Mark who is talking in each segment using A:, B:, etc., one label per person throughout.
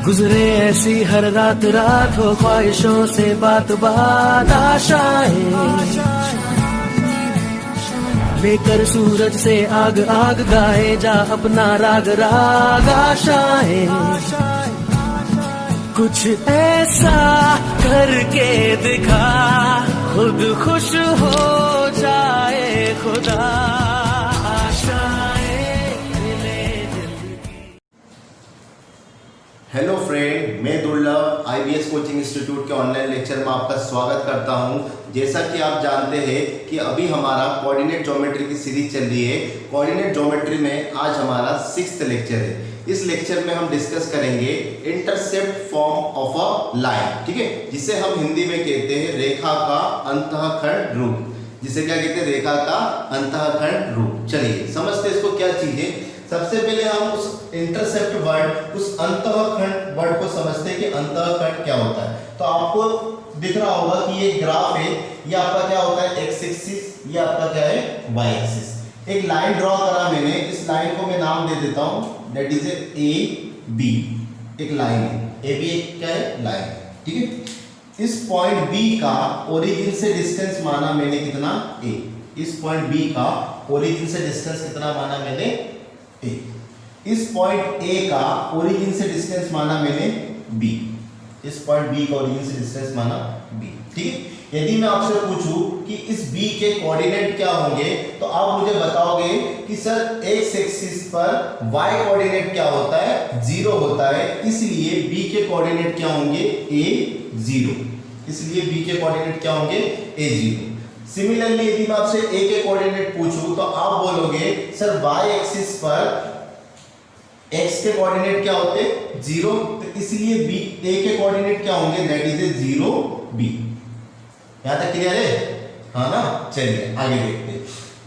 A: गुजरे ऐसी हर रात रात हो ख्वाहिशों से बात बात आशाएं लेकर सूरज से आग आग गाए जा अपना राग राग आशाएं कुछ ऐसा करके दिखा खुद खुश हो जाए खुदा
B: हेलो फ्रेंड, मैं दुर्लभ IBS कोचिंग इंस्टीट्यूट के ऑनलाइन लेक्चर में आपका स्वागत करता हूं। जैसा कि आप जानते हैं कि अभी हमारा कोऑर्डिनेट ज्योमेट्री की सीरीज चल रही है। कोऑर्डिनेट ज्योमेट्री में आज हमारा 6th लेक्चर है। इस लेक्चर में हम डिस्कस करेंगे intercept form of a line, ठीक है, जिसे हम हिंदी में कहते हैं रेखा का अंतःखंड रूप। जिसे क्या कहते हैं? रेखा का अंतःखंड रूप। चलिए समझते हैं इसको क्या चीज है। सबसे पहले हम उस इंटरसेप्ट वर्ड, उस अंतःखंड वर्ड को समझते हैं कि अंतःखंड क्या होता है। तो आपको दिख रहा होगा कि ये ग्राफ है, ये आपका क्या होता है? एक्स एक्सिस, ये आपका क्या है? Y axis. एक लाइन ड्रॉ करा मैंने, इस लाइन को मैं नाम दे देता हूं, दैट इज ए बी। एक लाइन है, ए बी एक क्या है? लाइन, ठीक है। इस पॉइंट बी का ओरिजिन से डिस्टेंस माना मैंने कितना? ए। इस पॉइंट बी का ओरिजिन से डिस्टेंस कितना माना मैंने? ए। इस पॉइंट ए का ओरिजिन से डिस्टेंस माना मैंने बी। इस पॉइंट बी का ओरिजिन से डिस्टेंस माना बी, ठीक है। यदि मैं आपसे पूछूं कि इस बी के कोऑर्डिनेट क्या होंगे, तो आप मुझे बताओगे कि सर एक्स एक्सिस पर वाई कोऑर्डिनेट क्या होता है? 0 होता है, इसलिए बी के कोऑर्डिनेट क्या होंगे? ए 0। इसलिए बी के कोऑर्डिनेट क्या होंगे? ए 0। सिमिलरली यदि मैं आपसे ए के कोऑर्डिनेट पूछूं तो आप बोलोगे सर वाई एक्सिस पर x के कोऑर्डिनेट क्या होते हैं? 0, तो इसलिए b a के कोऑर्डिनेट क्या होंगे? That is 0 b। यहां तक क्लियर है? हाँ ना। चलिए आगे देखते हैं।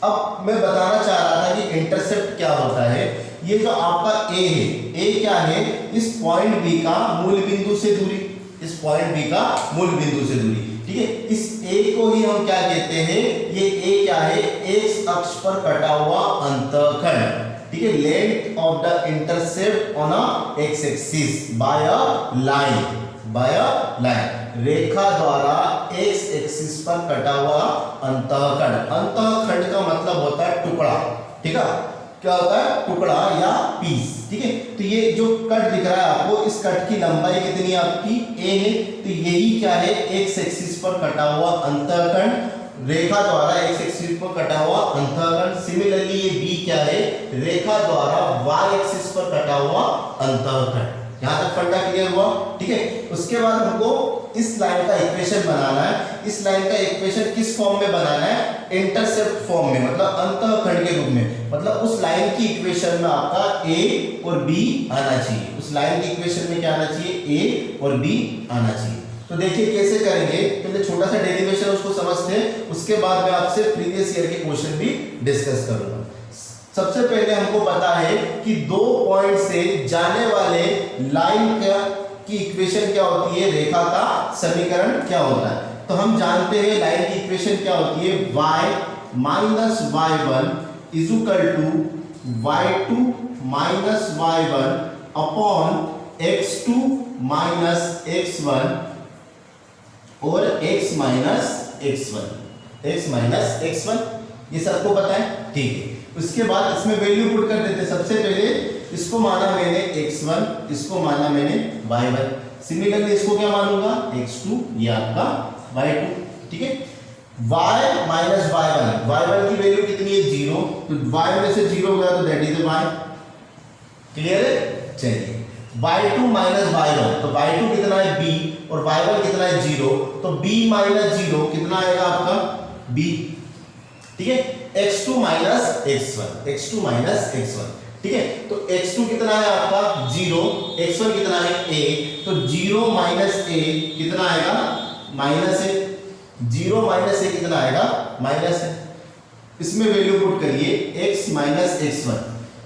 B: अब मैं बताना चाह रहा था कि इंटरसेप्ट क्या होता है। ये जो आपका a है, a क्या है? इस पॉइंट b का मूल बिंदु से दूरी, इस पॉइंट b का मूल बिंदु से दूरी, ठीक है। इस a को ही हम क्या कहते हैं? ये a क्या है? x अक्ष पर कटा हुआ अंतःखंड, ठीक है। Length of the intercept on a X axis by a line, by a line, रेखा द्वारा एक्स एक्सिस पर कटा हुआ अंतःखंड। अंतःखंड का मतलब होता है टुकड़ा, ठीक है। क्या होता है? टुकड़ा या पीस, ठीक है। तो ये जो कट दिख रहा है आपको, इस कट की लंबाई कितनी है आपकी? a है, तो यही क्या है? एक्स एक्सिस पर कटा हुआ अंतःखंड, रेखा द्वारा एक्स एक्सिस पर कटा हुआ अंतःखंड। सिमिलरली ये b क्या है? रेखा द्वारा y एक्सिस पर कटा हुआ अंतःखंड। यहां तक फंडा क्लियर हुआ, ठीक है। उसके बाद हमको इस लाइन का इक्वेशन बनाना है। इस लाइन का इक्वेशन किस फॉर्म में बनाना है? इंटरसेप्ट फॉर्म में, मतलब अंतःखंड के रूप में। मतलब उस लाइन की इक्वेशन में आपका a और b आना चाहिए। उस लाइन की इक्वेशन में क्या आना चाहिए? a और b आना चाहिए। तो देखिए कैसे करेंगे। पहले छोटा सा डेरिवेशन उसको समझते हैं, उसके बाद मैं आपसे प्रीवियस ईयर के क्वेश्चन भी डिस्कस करूंगा। सबसे पहले हमको पता है कि 2 पॉइंट से जाने वाले लाइन की इक्वेशन क्या होती है? रेखा का समीकरण क्या होता है? तो हम जानते हैं लाइन की इक्वेशन क्या होती है? y minus y1 is equal to y2 minus y1 upon x2 minus x1 और x minus x1, x minus x1, ये सबको पता है, ठीक है। उसके बाद इसमें वैल्यू पुट कर देते हैं। सबसे पहले इसको माना मैंने x1, इसको माना मैंने y1। सिमिलरली इसको क्या मानूंगा? x2, ये आपका y2, ठीक है। y माइनस y1, y1 की वैल्यू कितनी है? 0, तो y में से 0 गया तो दैट इज y। क्लियर है? चलिए y2 माइनस y1, तो y2 कितना है? b, और y1 कितना है? 0, तो b माइनस 0 कितना आएगा आपका? b, ठीक है। x2 minus x1, x2 minus x1, ठीक है। तो x2 कितना है आपका? 0, x1 कितना है? a, तो 0 माइनस a कितना आएगा? माइनस है। 0 माइनस a कितना आएगा? माइनस है। इसमें वैल्यू पुट करिए x माइनस x1,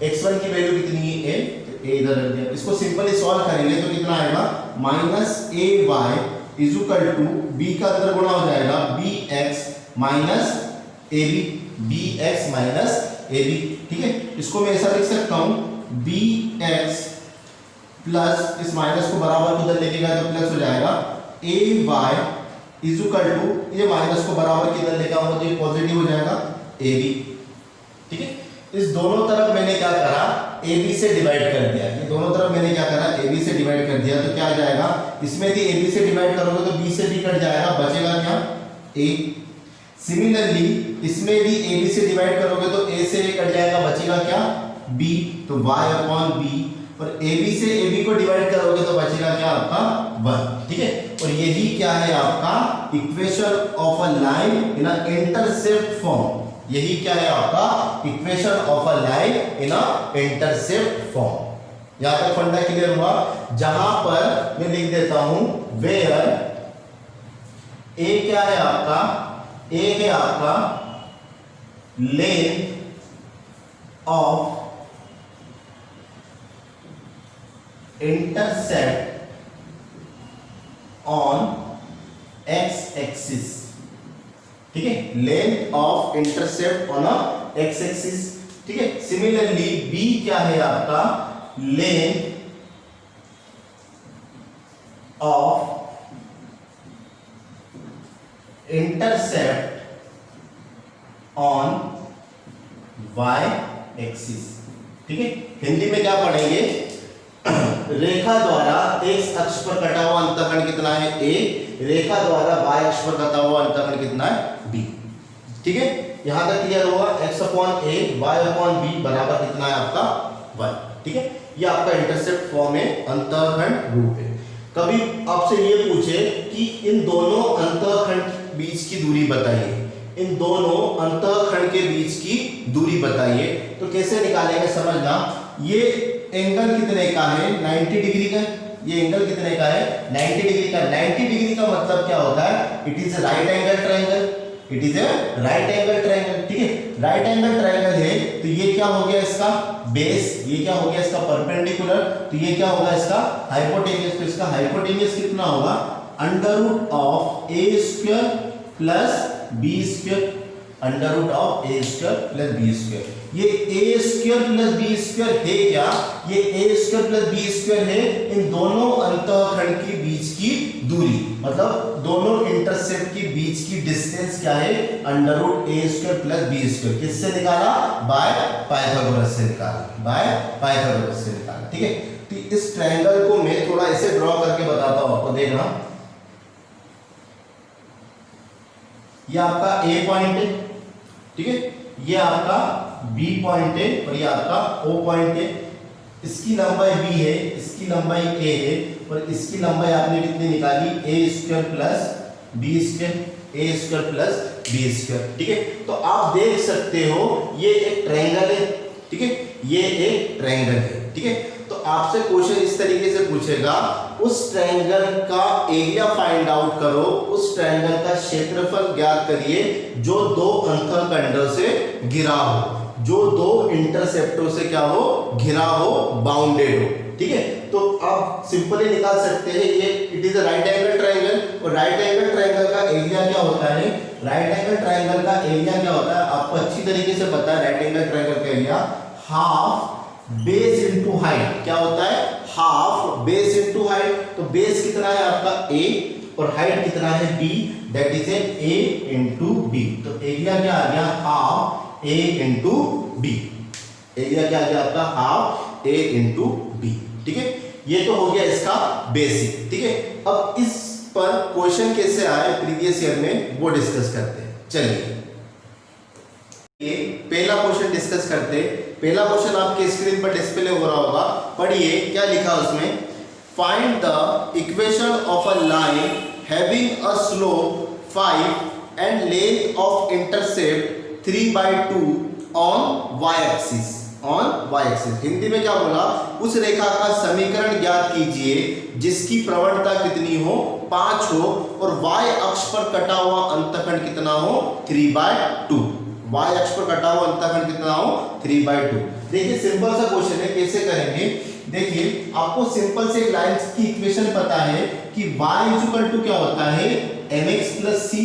B: x1 की वैल्यू कितनी है? a, ए इधर रख दिया। इसको सिंपली सॉल्व करेंगे तो कितना आएगा? Minus A Y is equal to B का अंदर गुणा हो जाएगा B X minus A B, B X minus A B, ठीक है। इसको मैं ऐसा लिख सकता हूं बी एक्स प्लस इस माइनस को बराबर उधर लेके गया तो प्लस हो जाएगा A Y is equal to, ये माइनस को बराबर किधर लेके आऊंगा तो ये पॉजिटिव हो जाएगा ए बी। ठीक है, इस दोनों तरफ मैंने क्या करा, ए बी से डिवाइड कर दिया। ये दोनों तरफ मैंने क्या करा, ए बी से डिवाइड कर दिया तो क्या आ जाएगा, इसमें भी ए बी से डिवाइड करोगे तो बी से बी कट जाएगा, बचेगा क्या ए। सिमिलरली इसमें भी ए बी से डिवाइड करोगे तो ए से ए कट जाएगा, बचेगा क्या बी, तो y अपॉन बी। और ए बी से ए बी को डिवाइड करोगे तो बचेगा क्या आपका 1। ठीक है, और यही क्या है आपका equation of a line in a intercept form. यही क्या है आपका equation of a line in a intercept form. यहां तक फंडा क्लियर हुआ। जहां पर मैं लिख देता हूं वेयर ए क्या है आपका, ए है आपका length of intercept on X axis. ठीक है, length of intercept on X axis. ठीक है, सिमिलरली बी क्या है आपका length of intercept on Y axis. ठीक है, हिंदी में क्या पढ़ेंगे, रेखा द्वारा एक्स अक्ष पर कटा हुआ अंतःखंड कितना है ए, रेखा द्वारा वाई अक्ष पर कटा हुआ अंतःखंड कितना है बी। ठीक है, यहां तक क्लियर होगा। x अपॉन ए वाई अपॉन बी बराबर कितना है आपका 1। ठीक है, ये आपका इंटरसेप्ट फॉर्म है, अंतःखंड रूप है। कभी आपसे ये पूछे कि इन दोनों अंतःखंड के बीच की दूरी बताइए, इन दोनों अंतःखंड के बीच की दूरी बताइए, तो कैसे निकालेंगे समझना। ये एंगल कितने का है 90 डिग्री का, ये एंगल कितने का है 90 डिग्री का। 90 डिग्री का मतलब क्या होता है, it is a right angle triangle, it is a right angle triangle. ठीक है, राइट एंगल ट्रायंगल है तो ये क्या हो गया इसका बेस, ये क्या हो गया इसका परपेंडिकुलर, तो ये क्या होगा इसका हाइपोटेन्यूज। तो इसका हाइपोटेन्यूज कितना होगा under root of A square plus B square, under root of A square plus B square. ये A square plus B square है क्या, ये A square plus B square है इन दोनों अंतःखंड के बीच की दूरी, मतलब दोनों इंटरसेप्ट के बीच की डिस्टेंस क्या है under root A square plus B square. किससे निकाला, बाय पाइथागोरस से निकाला, बाय पाइथागोरस से निकाला। ठीक है, तो इस ट्रायंगल को मैं थोड़ा ऐसे ड्रॉ करके बताता हूं आपको, देखना। ये आपका ए पॉइंट है, ठीक है, ये आपका बी पॉइंट है और ये आपका ओ पॉइंट है। इसकी लंबाई बी है, इसकी लंबाई ए है और इसकी लंबाई आपने कितनी निकाली ए स्क्वायर प्लस बी स्क्वायर, ए स्क्वायर प्लस बी स्क्वायर। ठीक है, तो आप देख सकते हो ये एक ट्रायंगल है। ठीक है, ये एक ट्रायंगल है। ठीक है, तो आपसे क्वेश्चन इस तरीके से पूछेगा, उस ट्रायंगल का एरिया फाइंड आउट करो, उस ट्रायंगल का क्षेत्रफल ज्ञात करिए जो दो अंतःखंडों से घिरा हो, जो दो इंटरसेप्टों से क्या हो घिरा हो, बाउंडेड हो। ठीक है, तो आप सिंपली निकाल सकते हैं, ये it is a right angle triangle और राइट एंगल ट्रायंगल का एरिया क्या होता है, राइट एंगल ट्रायंगल का एरिया क्या होता है आपको अच्छी तरीके से पता है। राइट एंगल ट्रायंगल का area half base into height, क्या होता है हाफ बेस इनटू हाइट। तो बेस कितना है आपका a और हाइट कितना है b, that is a into b। तो एरिया क्या आ गया half a into b, area क्या आ गया आपका हाफ a इनटू b। ठीक है, ये तो हो गया इसका बेसिक। ठीक है, अब इस पर क्वेश्चन कैसे आए प्रीवियस ईयर में वो डिस्कस करते हैं। चलिए ये पहला क्वेश्चन डिस्कस करते। पहला क्वेश्चन आपके स्क्रीन पर डिस्प्ले हो रहा होगा, पढ़िए क्या लिखा उसमें। Find the equation of a line having a slope 5 and length of intercept 3/2 on y axis, on y axis. Hindi में क्या बोला, उस रेखा का समीकरण ज्ञात कीजिए जिसकी प्रवणता कितनी हो 5 हो और y अक्ष पर कटा हुआ अंतःखंड कितना हो 3/2। y अक्ष पर कटा हुआ अंतःखंड कितना हो 3/2। देखिए सिंपल सा क्वेश्चन है, कैसे करेंगे। देखिए आपको सिंपल से एक लाइन की इक्वेशन पता है कि y इक्वल टू क्या होता है mx plus c,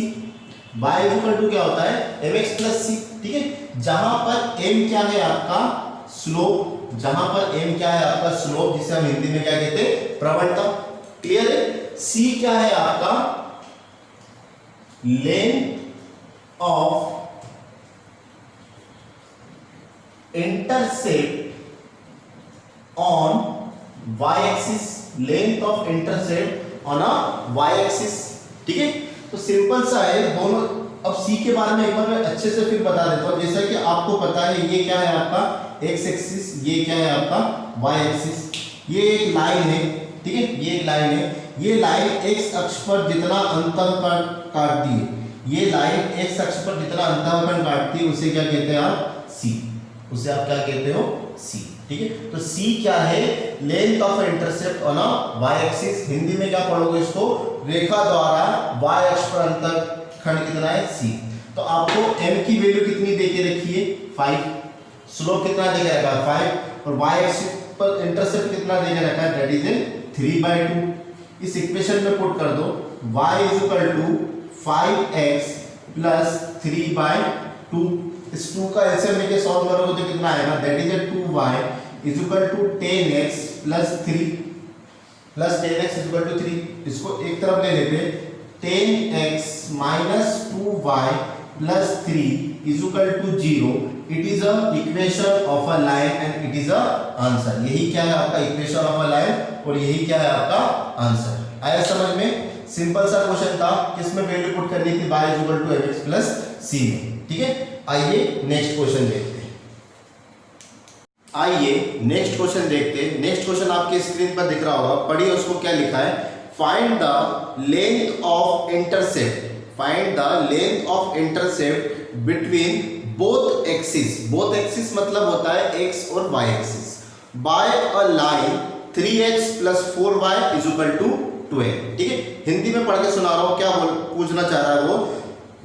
B: y equal to क्या होता है mx प्लस c। ठीक है, जहां पर m क्या है आपका स्लोप, जहां पर m क्या है आपका स्लोप, जिसे हम हिंदी में क्या कहते हैं प्रवणता। क्लियर है। c क्या है आपका length of intercept on y axis, length of intercept on a y axis. ठीक है, तो सिंपल सा है दोनों। अब c के बारे में एक बार मैं अच्छे से फिर बता देता हूं। जैसा कि आपको पता है ये क्या है आपका x एक्सिस, ये क्या है आपका y एक्सिस। ये एक लाइन है, ठीक है, ये एक लाइन है। ये लाइन x अक्ष पर जितना अंतःखंड काटती है, ये लाइन x अक्ष पर जितना अंतःखंड काटती है उसे क्या कहते हैं आप c, उसे आप क्या कहते हो c। ठीक है, तो c क्या है length of intercept on a y axis. Hindi में क्या पढ़ोगे इसको, रेखा द्वारा y अक्ष पर अंतःखंड कितना है c। तो आपको m की वैल्यू कितनी देके रखी है 5, स्लोप कितना देके रखा है 5, और y एक्सिस पर इंटरसेप्ट कितना देके रखा है दैट इज 3/2। इस इक्वेशन में पुट कर दो y is equal to 5x plus 3/2। इस 2 का एलसीएम लेके सॉल्व करोगे तो कितना आएगा that is 2y is equal to 10x plus 3 plus 10x is equal to 3। इसको एक तरफ ले लेते, 10x minus 2y plus 3 is equal to 0। It is a equation of a line and it is a answer. यही क्या है आपका equation of a line और यही क्या है आपका आंसर। आया समझ में? सिंपल सा क्वेश्चन था, किसमें वैल्यू पुट करनी थी y is equal to mx plus c में। ठीक है, आइए नेक्स्ट क्वेश्चन देखते हैं। आइए नेक्स्ट क्वेश्चन देखते हैं। नेक्स्ट क्वेश्चन आपके स्क्रीन पर दिख रहा होगा, पढ़िए उसको क्या लिखा है। Find the length of intercept, find the length of intercept between both axis. Both axis मतलब होता है x और y axis by a line 3x plus 4y is equal to 12। ठीक है, हिंदी में पढ़ के सुना रहा हूं, क्या पूछना चाह रहा है वो,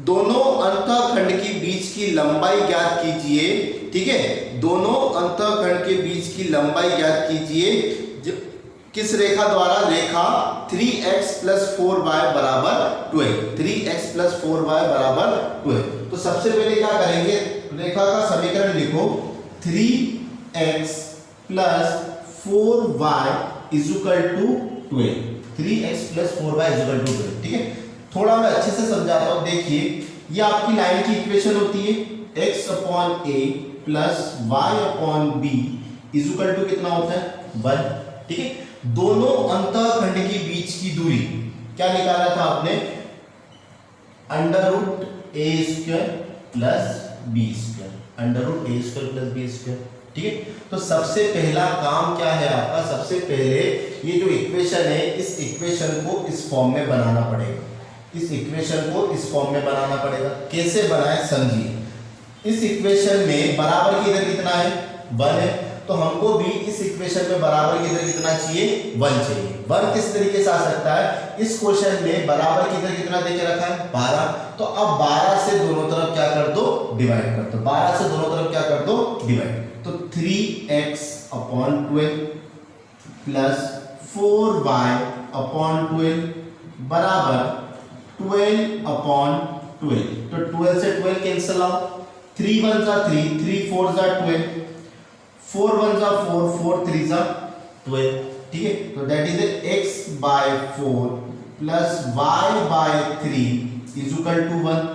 B: दोनों अंतःखंड के बीच की लंबाई ज्ञात कीजिए। ठीक है, दोनों अंतःखंड के बीच की लंबाई ज्ञात कीजिए किस रेखा द्वारा, रेखा 3x प्लस 4y बराबर 12, 3x प्लस 4y बराबर 12। तो सबसे पहले क्या करेंगे, रेखा का समीकरण लिखो, 3x plus 4y is equal to 12, 3x plus 4y is equal to 12। ठीक है, थोड़ा मैं अच्छे से समझाता हूं। देखिए, ये आपकी लाइन की इक्वेशन होती है, x upon a plus y upon b is equal to कितना होता है 1। ठीक है, दोनों अंतःखंड के बीच की दूरी क्या निकाला था आपने, under root A square plus B square, under root A square plus B square. ठीक है, तो सबसे पहला काम क्या है आपका, सबसे पहले ये जो इक्वेशन है इस इक्वेशन को इस फॉर्म में बनाना पड़ेगा, इस इक्वेशन को इस फॉर्म में बनाना पड़ेगा। कैसे बनाए समझिए, इस इक्वेशन में बराबर की इधर कितना है 1 है, तो हमको भी इस इक्वेशन में बराबर की इधर कितना चाहिए 1 चाहिए। 1 किस तरीके से आ सकता है, इस क्वेश्चन में बराबर की इधर कितना देके रखा है 12, तो अब 12 से दोनों तरफ क्या कर दो डिवाइड कर दो, 12 से दोनों तरफ क्या कर दो डिवाइड। तो 3x upon 12 plus 4y upon 12 बराबर 12 अपॉन 12। तो 12 से 12 कैंसिल आओ, 3 1 जा 3, 3 4 जा 12, 4 1 जा 4, 4 3 जा 12। ठीक है, तो that is x by 4 plus y by 3 is equal to 1।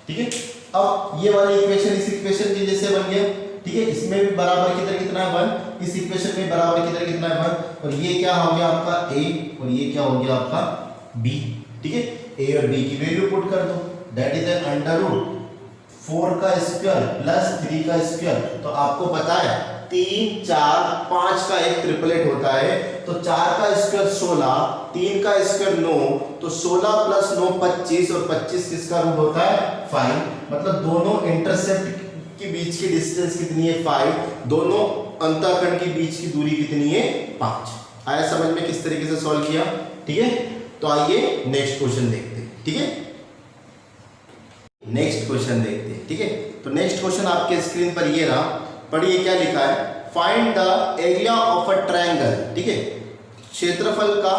B: ठीक है, अब ये वाली इक्वेशन इस इक्वेशन के जैसे बन गया। ठीक है, इसमें भी बराबर की तरह कितना है 1, इस इक्वेशन में बराबर की तरह कितना है 1, और ये क्या हो गया आपका a और ये क्या हो गया आपका b। ठीक है, a और b की वैल्यू पुट कर दो, दैट इज अंडर रूट 4 का स्क्वायर प्लस 3 का स्क्वायर। तो आपको पता है 3 4 5 का एक ट्रिपलेट होता है, तो 4 का स्क्वायर 16, 3 का स्क्वायर 9, तो 16 प्लस 9 25, और 25 किसका रूट होता है 5। मतलब दोनों इंटरसेप्ट के बीच की डिस्टेंस कितनी है 5, दोनों अंतःखंड के बीच की दूरी कितनी है 5। आया समझ में किस तरीके से सॉल्व किया। ठीक है, तो आइए नेक्स्ट क्वेश्चन देखते हैं। ठीक है, नेक्स्ट क्वेश्चन देखते हैं। ठीक है, तो नेक्स्ट क्वेश्चन आपके स्क्रीन पर ये रहा, पढ़िए क्या लिखा है। Find the area of a triangle. ठीक है, क्षेत्रफल का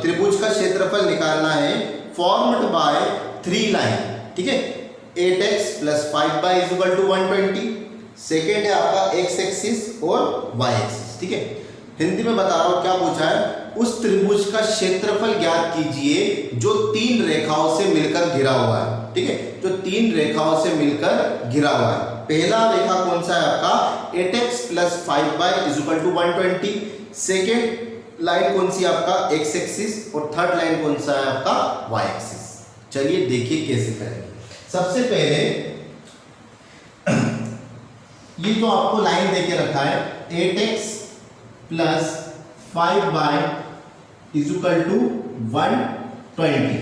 B: त्रिभुज का क्षेत्रफल निकालना है, फॉर्म्ड बाय 3 लाइन। ठीक है, 8x plus 5y is equal to 120, second है आपका एक्स एक्सिस और वाई एक्सिस। ठीक है, हिंदी में बता रहा हूं क्या पूछा है, उस त्रिभुज का क्षेत्रफल ज्ञात कीजिए जो 3 रेखाओं से मिलकर घिरा हुआ है। ठीक है, जो 3 रेखाओं से मिलकर घिरा हुआ है। पहला रेखा कौन सा है आपका 8x + 5y = 120। सेकेंड लाइन कौन सी आपका एक्स एक्सिस और थर्ड लाइन कौन सा है आपका वाई एक्सिस। चलिए देखिए कैसे करेंगे। सबसे पहले ये जो आपको लाइन देके रखा है 8x + 5y = 120।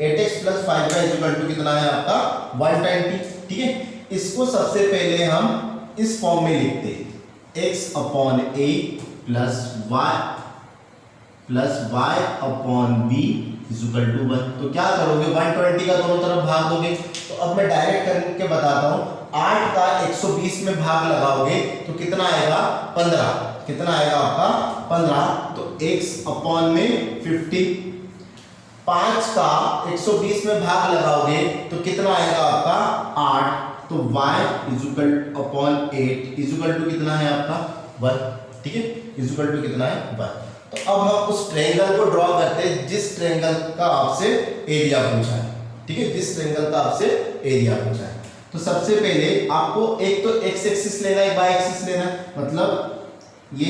B: 8x + 5y = कितना है आपका 120। ठीक है, इसको सबसे पहले हम इस फॉर्म में लिखते हैं, x/a + y/b = 1। तो क्या करोगे, 120 का दोनों तरफ भाग दोगे। तो अब मैं डायरेक्ट करके बताता हूं, 8 का 120 में भाग लगाओगे तो कितना आएगा 15। कितना आएगा आपका 15। तो x/50। 5 का 120 में भाग लगाओगे तो कितना आएगा आपका 8। तो y /8 कितना है आपका 1। ठीक है, कितना है 1। तो अब हम उस ट्रायंगल को ड्रॉ करते हैं जिस ट्रायंगल का आपसे एरिया पूछा है। ठीक है, जिस ट्रायंगल का आपसे एरिया पूछा है। तो सबसे पहले आपको एक तो एक्स एक्सिस लेना है, वाई एक्सिस लेना है। मतलब ये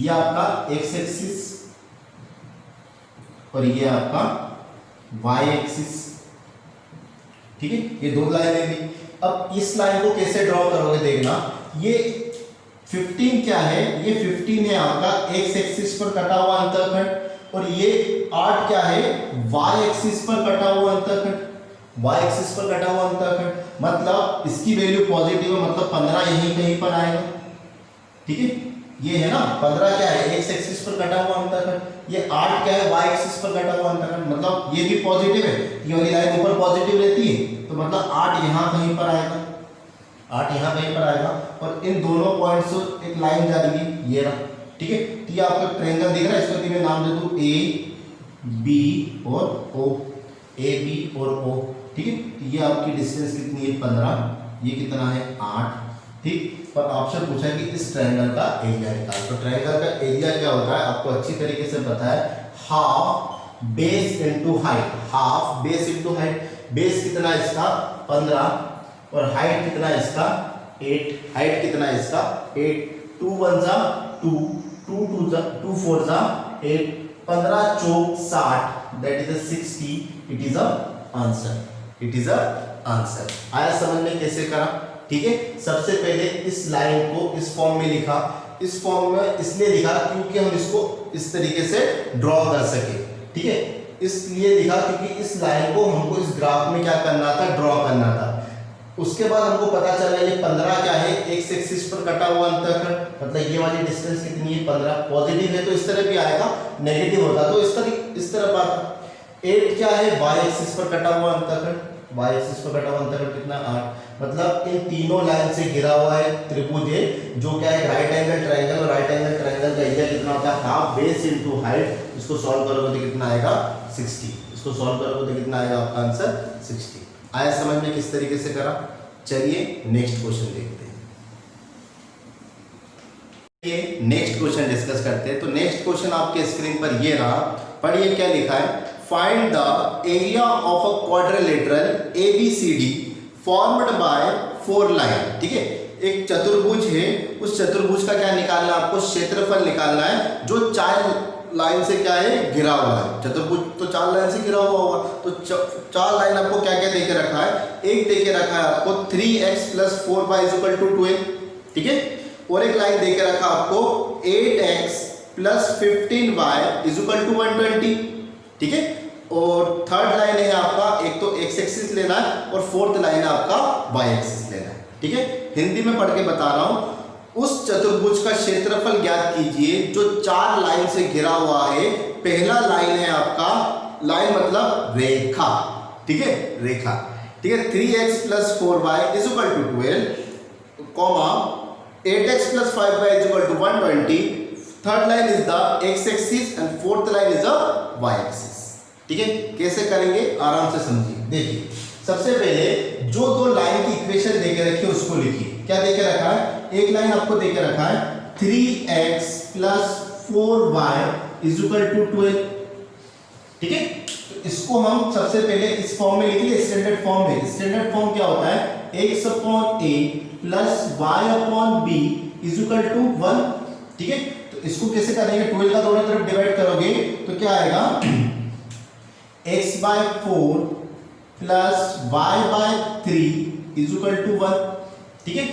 B: आपका एक्स एक्सिस और ये आपका वाई एक्सिस। ठीक है, ये दो लाइन ली। अब इस लाइन को कैसे ड्रॉ करोगे देखना, ये 15 क्या है, ये 15 है आपका एक्स एक्सिस पर कटा हुआ अंतःखंड और ये 8 क्या है वाई एक्सिस पर कटा हुआ अंतःखंड। वाई एक्सिस पर कटा हुआ अंतःखंड मतलब इसकी वैल्यू पॉजिटिव है, मतलब 15 यहीं कहीं पर आएगा। ठीक है, ये है ना 15 क्या है एक्स एक्सिस पर कटा हुआ अंतःखंड, ये 8 क्या है वाई एक्सिस पर कटा हुआ अंतःखंड, मतलब ये भी पॉजिटिव है। ये वाली लाइन ऊपर पॉजिटिव रहती है तो मतलब 8 यहां कहीं पर आएगा, 8 यहां कहीं पर आएगा और इन दोनों पॉइंट से एक लाइन जा रही है, ये रहा। ठीक है, तो ये आपका ट्रायंगल दिख रहा है, इसको मैं नाम दे दूं ए बी और ओ, ए बी और ओ। ठीक है, ये आपकी डिस्टेंस कितनी है 15, ये कितना है 8। ठीक, पर ऑप्शन पूछा है कि इस ट्रायंगल का एरिया निकाल। तो ट्रायंगल का एरिया क्या होता है आपको अच्छी तरीके से पता है, half base into height. Half base into height. Base कितना है इसका 15 और हाइट कितना है इसका 8। हाइट कितना है इसका 8। 2 1 जा 2, 2 2 जा 2 4 जा 8, 15 चौक 60, that is 60। It is a answer. It is a answer. आया समझ में कैसे करा। ठीक है, सबसे पहले इस लाइन को इस फॉर्म में लिखा। इस फॉर्म में इसलिए लिखा क्योंकि हम इसको इस तरीके से ड्रॉ कर सके। ठीक है, इसलिए लिखा क्योंकि इस लाइन को हमको इस ग्राफ में क्या करना था, ड्रॉ करना था। उसके बाद हमको पता चला ये 15 क्या है एक्स एक्सिस पर कटा हुआ अंतःखंड, मतलब ये वाली डिस्टेंस कितनी है 15। पॉजिटिव है तो इस तरह भी आएगा, नेगेटिव होता तो इस तरफ आता। 8 क्या है वाई एक्सिस पर कटा हुआ अंतःखंड, वाई एक्सिस पर कटा हुआ अंतःखंड कितना 8। मतलब इन तीनों लाइन से घिरा हुआ है त्रिभुज है जो क्या है राइट एंगल ट्रायंगल, और राइट एंगल ट्रायंगल का एरिया कितना होता है हाफ बेस इनटू हाइट। इसको सॉल्व करोगे तो कितना आएगा 60। इसको सॉल्व करोगे तो कितना आएगा आपका आंसर 60। आया समझ में किस तरीके से करा। चलिए नेक्स्ट क्वेश्चन देखते हैं। ये नेक्स्ट क्वेश्चन डिस्कस करते हैं। तो नेक्स्ट क्वेश्चन आपके स्क्रीन पर ये रहा, पढ़िए क्या लिखा है। Find the area of a quadrilateral ABCD formed by 4 line. ठीक है, एक चतुर्भुज है, उस चतुर्भुज का क्या निकालना है आपको, क्षेत्रफल निकालना है जो 4 लाइन से क्या है घिरा हुआ है। चतुर्भुज तो 4 लाइन से घिरा हुआ होगा, तो 4 लाइन आपको क्या क्या देके रखा है। एक देके रखा है आपको 3x + 4y = 12। ठीक है, और एक लाइन देके रखा आपको 8x + 15y = 120। ठीक है, और थर्ड लाइन है आपका एक तो x एक्सिस लेना है और फोर्थ लाइन है आपका y एक्सिस लेना है। ठीक है, हिंदी में पढ़ के बता रहा हूं, उस चतुर्भुज का क्षेत्रफल ज्ञात कीजिए जो 4 लाइन से घिरा हुआ है। पहला लाइन है आपका, लाइन मतलब रेखा। ठीक है, रेखा। ठीक है, 3x + 4y = 12, comma 8x + 5y = 120। Third line is the x axis and fourth line is the y axis. ठीक है, कैसे करेंगे आराम से समझिए। देखिए सबसे पहले जो 2 लाइन की इक्वेशन देके रखी है उसको लिखिए। क्या दे के रखा है, एक लाइन आपको दे के रखा है 3x plus 4y is equal to 12। ठीक है, तो इसको हम सबसे पहले इस फॉर्म में लिख लिए, स्टैंडर्ड फॉर्म में। स्टैंडर्ड फॉर्म क्या होता है, x upon a plus y upon b is equal to 1। ठीक है, तो इसको कैसे करेंगे, 12 का दोनों तरफ डिवाइड करोगे तो क्या आएगा, x by 4 plus y by 3 is equal to 1। ठीक है,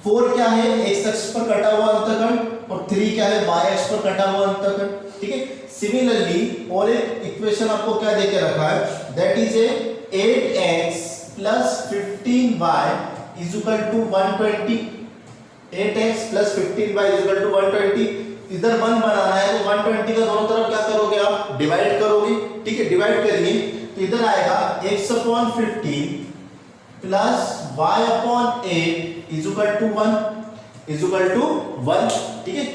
B: 4 क्या है, x अक्ष पर कटा हुआ अंतःखंड और 3 क्या है, y अक्ष पर कटा हुआ अंतःखंड। ठीक है, सिमिलरली और एक इक्वेशन आपको क्या देके रखा है, that is a 8x plus 15y is equal to 120। 8x plus 15y is equal to 120। इधर 1 बनाना है तो 120 का दोनों तरफ क्या करोगे आप, डिवाइड करोगे। ठीक है, डिवाइड करिए तो इधर आएगा x upon 15 plus y upon 8 is equal to 1 is equal to 1। ठीक है,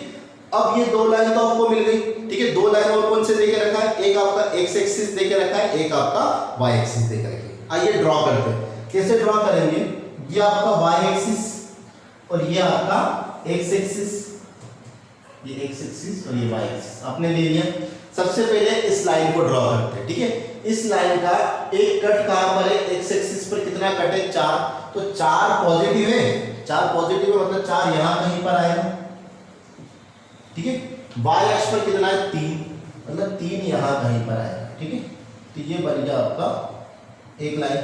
B: अब ये दो लाइन तो आपको मिल गई। ठीक है, दो लाइन और कौन से देके रखा है, एक आपका x एक्सिस देके रखा है, एक आपका y एक्सिस देके रखा है। आइए ड्रॉ करते हैं, कैसे ड्रॉ करेंगे, ये आपका y एक्सिस और ये आपका x एक्सिस, ये x एक्सिस और ये y एक्सिस आपने ले लिया। सबसे पहले इस लाइन को ड्रॉ करते हैं। ठीक है, इस लाइन का एक कट कहां पर है, x एक्सिस पर कितना कट है, 4। तो 4 पॉजिटिव है, 4 पॉजिटिव है मतलब 4 यहां कहीं पर आएगा। ठीक है, y अक्ष पर कितना है, 3 मतलब 3 यहां कहीं पर आएगा। ठीक है, तो ये बन गया आपका एक लाइन।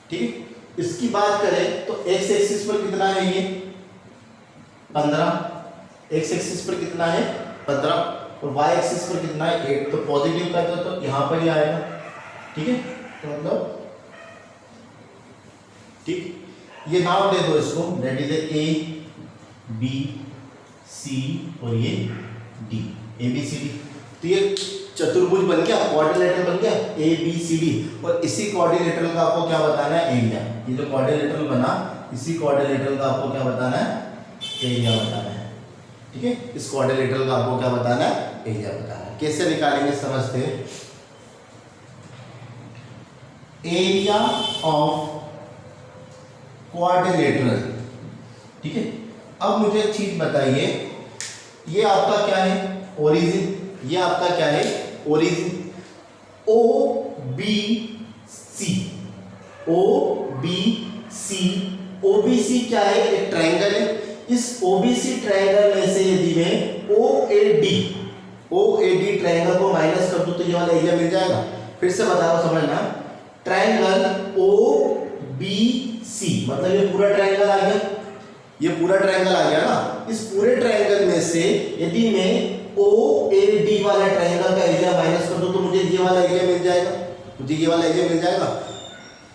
B: ठीक है, इसकी बात करें तो x एक्सिस पर कितना है, ये 15, x एक्सिस पर कितना है 15 और y एक्सिस पर कितना है 8। तो पॉजिटिव कर दो तो यहां पर ही आएगा। ठीक है, तो मतलब ठीक, ये नाम दे दो इसको, that is A B C और ये D, A B C D. तो ये चतुर्भुज बन गया, क्वाड्रिलेटरल बन गया ए बी सी डी। और इसी क्वाड्रिलेटरल का आपको क्या बताना है, एरिया। ये जो क्वाड्रिलेटरल बना, इसी क्वाड्रिलेटरल का आपको क्या बताना है, एरिया बताना है। ठीक है, इस क्वाड्रिलेटरल का आपको क्या बताना है, एरिया बताना है। कैसे निकालेंगे समझते हैं, एरिया ऑफ क्वाड्रिलेटरल। ठीक है, अब मुझे एक चीज बताइए, ये आपका क्या है, ओरिजिन, ये आपका क्या है, origin. O B C, O B C, O B C क्या है, एक ट्रायंगल है। इस ओबीसी ट्रायंगल में से यदि मैं ओएडी ट्रायंगल को माइनस कर दूं तो ये वाला एरिया मिल जाएगा। फिर से बता रहा हूं, समझना, ट्रायंगल ओबीसी मतलब ये पूरा ट्रायंगल आ गया, ये पूरा ट्रायंगल आ गया ना। इस पूरे ट्रायंगल में से यदि मैं ओएडी वाला ट्रायंगल का एरिया माइनस कर दूं तो मुझे ये वाला एरिया मिल जाएगा, मुझे ये वाला एरिया मिल जाएगा।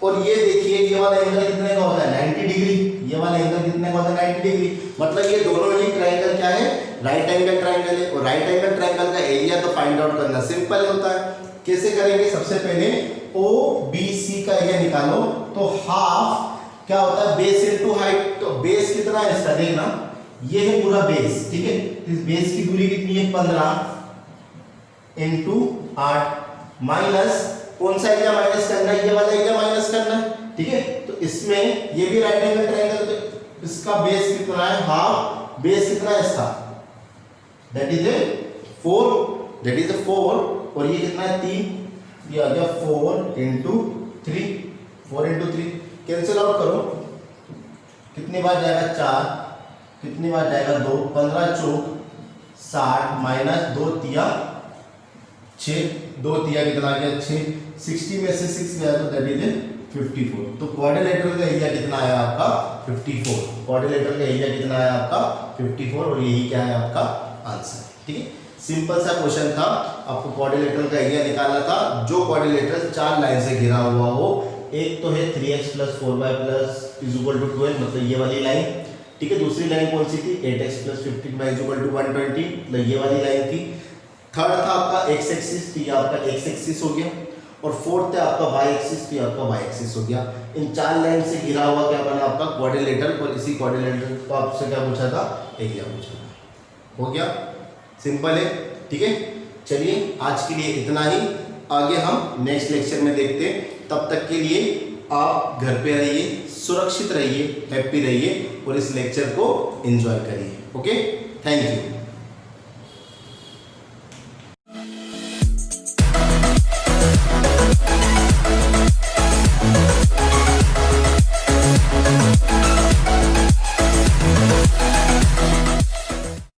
B: और ये देखिए, ये वाला एंगल कितने का होता है, 90 डिग्री। ये वाला एंगल कितने का होता है, 90 डिग्री। मतलब ये दोनों ही ट्रायंगल क्या है, राइट एंगल ट्रायंगल है। और राइट एंगल ट्रायंगल का एरिया तो फाइंड आउट करना सिंपल होता है। कैसे करेंगे, सबसे पहले ओबीसी का एरिया निकालो तो हाफ क्या होता है, बेस इनटू हाइट। तो बेस कितना है इसका, देखना, ये है पूरा बेस। ठीक है, इस बेस की दूरी कितनी है, 15 इनटू 8 माइनस कौन सा एरिया माइनस करना है, ये वाला एरिया माइनस करना है। ठीक है, तो इसमें ये भी राइट एंगल ट्रायंगल, तो इसका बेस कितना है, हाफ। बेस कितना है इसका, that is A 4, that is ए 4। और ये कितना है, 3, ये आ गया 4 इंटू 3, 4 इंटू 3। कैंसिल आउट करो, कितनी बार जाएगा, 4, कितनी बार जाएगा, 2, 15 चौक 60 माइनस 2 तिया 6, 2 तिया कितना आ गया, 6। 60 में से 6 गया तो दैट इज 54। तो क्वाड्रिलेटरल का एरिया कितना आया आपका, 54। क्वाड्रिलेटरल का एरिया कितना आया आपका, 54। और यही क्या है आपका आंसर। ठीक है, सिंपल सा क्वेश्चन था, आपको क्वाड्रिलेटरल का एरिया निकालना था। जो क्वाड्रिलेटरल 4 लाइन से घिरा हुआ हो, एक तो है 3x plus 4y plus is equal to 12, मतलब ये वाली लाइन। ठीक है, दूसरी लाइन कौन सी थी, 8x plus 15y is equal to 120, मतलब ये वाली लाइन थी। थर्ड था आपका x एक्सिस, तो ये आपका x एक्सिस हो गया। और फोर्थ है आपका y एक्सिस, तो ये आपका y एक्सिस हो गया। इन 4 लाइन से घिरा हुआ क्या बना आपका क्वाड्रिलेटरल। और इसी क्वाड्रिलेटरल को आपसे क्या पूछा था, एरिया पूछा था। हो गया, सिंपल है। ठीक है, चलिए आज के लिए इतना ही, आगे हम नेक्स्ट लेक्चर में देखते हैं। तब तक के लिए आप घर पे रहिए, सुरक्षित रहिए, हैप्पी रहिए और इस लेक्चर को एंजॉय करिए। Okay, thank you.